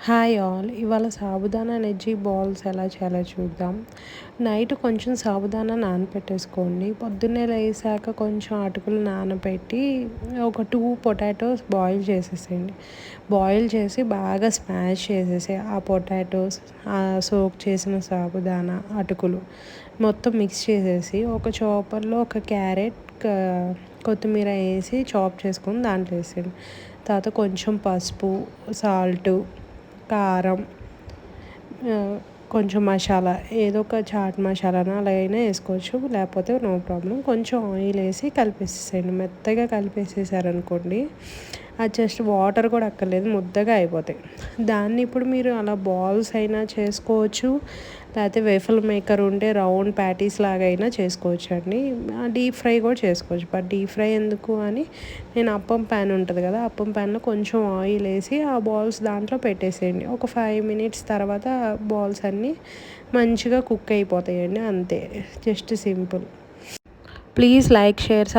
Hi all, ఇవాళ sabudana energy balls ఎలా చేయాలో చూద్దాం. నైట్ కొంచెం సాబుదానా నానబెట్టేసుకోండి. పొద్దున్నే లేసాక కొంచెం అటుకులు నానబెట్టి ఒక 2 పొటాటోస్ బాయిల్ చేసేసేయండి. బాయిల్ చేసి బాగా స్మాష్ చేసేసి ఆ పొటాటోస్, సోక్ చేసిన సాబుదానా, అటుకులు మొత్తం మిక్స్ చేసేసి ఒక చాపర్లో ఒక క్యారెట్, కొత్తిమీర వేసి చాప్ చేసుకొని దాంట్లో వేసేయండి. తర్వాత కొంచెం పసుపు, సాల్టు, కారం, కొంచెం మసాలా, ఏదో ఒక చాట్ మసాలానా అలా అయినా వేసుకోవచ్చు, లేకపోతే నో ప్రాబ్లం. కొంచెం ఆయిల్ వేసి కలిపేసేయండి. మెత్తగా కలిపేసేసారనుకోండి, అది జస్ట్ వాటర్ కూడా అక్కర్లేదు, ముద్దగా అయిపోతాయి. దాన్ని ఇప్పుడు మీరు అలా బాల్స్ అయినా చేసుకోవచ్చు, లేకపోతే వేఫల్ మేకర్ ఉంటే రౌండ్ ప్యాటీస్ లాగా అయినా చేసుకోవచ్చు అండి. డీప్ ఫ్రై కూడా చేసుకోవచ్చు. బట్ డీప్ ఫ్రై ఎందుకు అని నేను అప్పం ప్యాన్ ఉంటుంది కదా, అప్పం ప్యాన్లో కొంచెం ఆయిల్ వేసి ఆ బాల్స్ దాంట్లో పెట్టేసేయండి. ఒక 5 మినిట్స్ తర్వాత బాల్స్ అన్నీ మంచిగా కుక్ అయిపోతాయండి. అంతే, just simple. Please like, share.